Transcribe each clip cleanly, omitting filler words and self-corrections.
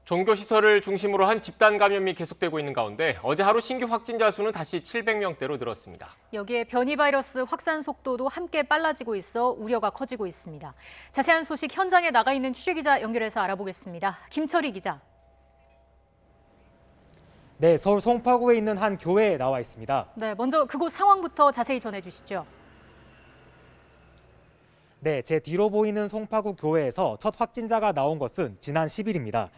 종교시설을 중심으로 한 집단 감염이 계속되고 있는 가운데 어제 하루 신규 확진자 수는 다시 700명대로 늘었습니다. 여기에 변이 바이러스 확산 속도도 함께 빨라지고 있어 우려가 커지고 있습니다. 자세한 소식 현장에 나가 있는 취재기자 연결해서 알아보겠습니다. 김철희 기자. 네, 서울 송파구에 있는 한 교회에 나와 있습니다. 네, 먼저 그곳 상황부터 자세히 전해주시죠. 네, 제 뒤로 보이는 송파구 교회에서 첫 확진자가 나온 것은 지난 10일입니다.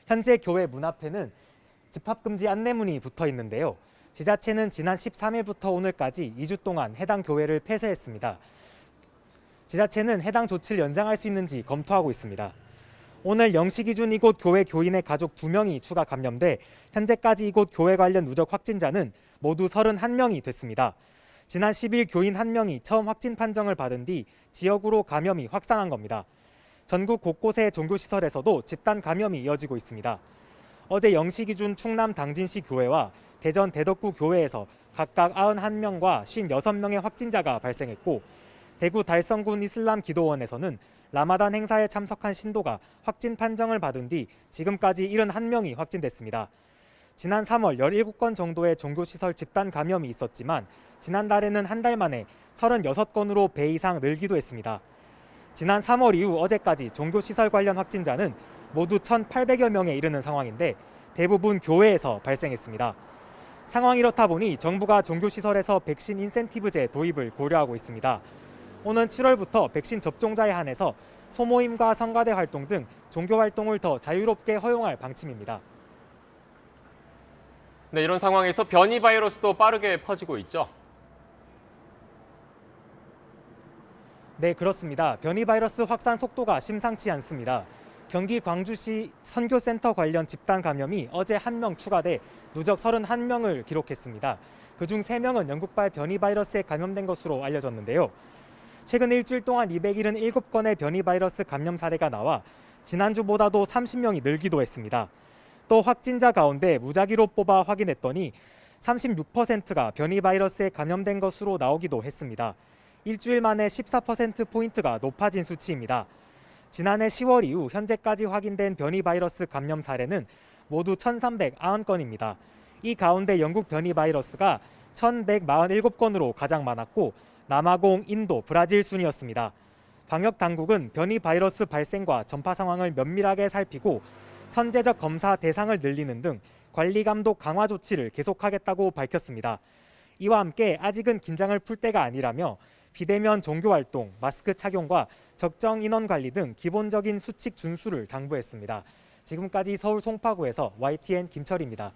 현재 교회 문 앞에는 집합금지 안내문이 붙어 있는데요. 지자체는 지난 13일부터 오늘까지 2주 동안 해당 교회를 폐쇄했습니다. 지자체는 해당 조치를 연장할 수 있는지 검토하고 있습니다. 오늘 0시 기준 이곳 교회 교인의 가족 2명이 추가 감염돼 현재까지 이곳 교회 관련 누적 확진자는 모두 31명이 됐습니다. 지난 10일 교인 1명이 처음 확진 판정을 받은 뒤 지역으로 감염이 확산한 겁니다. 전국 곳곳의 종교시설에서도 집단 감염이 이어지고 있습니다. 어제 0시 기준 충남 당진시 교회와 대전 대덕구 교회에서 각각 91명과 56명의 확진자가 발생했고 대구 달성군 이슬람 기도원에서는 라마단 행사에 참석한 신도가 확진 판정을 받은 뒤 지금까지 71명이 확진됐습니다. 지난 3월 17건 정도의 종교시설 집단 감염이 있었지만 지난달에는 한 달 만에 36건으로 배 이상 늘기도 했습니다. 지난 3월 이후 어제까지 종교시설 관련 확진자는 모두 1,800여 명에 이르는 상황인데 대부분 교회에서 발생했습니다. 상황이 이렇다 보니 정부가 종교시설에서 백신 인센티브제 도입을 고려하고 있습니다. 오는 7월부터 백신 접종자에 한해서 소모임과 성가대 활동 등 종교 활동을 더 자유롭게 허용할 방침입니다. 네, 이런 상황에서 변이 바이러스도 빠르게 퍼지고 있죠. 네, 그렇습니다. 변이 바이러스 확산 속도가 심상치 않습니다. 경기 광주시 선교센터 관련 집단 감염이 어제 1명 추가돼 누적 31명을 기록했습니다. 그중 3명은 영국발 변이 바이러스에 감염된 것으로 알려졌는데요. 최근 일주일 동안 277건의 변이 바이러스 감염 사례가 나와 지난주보다도 30명이 늘기도 했습니다. 또 확진자 가운데 무작위로 뽑아 확인했더니 36%가 변이 바이러스에 감염된 것으로 나오기도 했습니다. 일주일 만에 14%포인트가 높아진 수치입니다. 지난해 10월 이후 현재까지 확인된 변이 바이러스 감염 사례는 모두 1,390건입니다. 이 가운데 영국 변이 바이러스가 1,147건으로 가장 많았고 남아공, 인도, 브라질 순이었습니다. 방역 당국은 변이 바이러스 발생과 전파 상황을 면밀하게 살피고 선제적 검사 대상을 늘리는 등 관리 감독 강화 조치를 계속하겠다고 밝혔습니다. 이와 함께 아직은 긴장을 풀 때가 아니라며 비대면 종교 활동, 마스크 착용과 적정 인원 관리 등 기본적인 수칙 준수를 당부했습니다. 지금까지 서울 송파구에서 YTN 김철희입니다.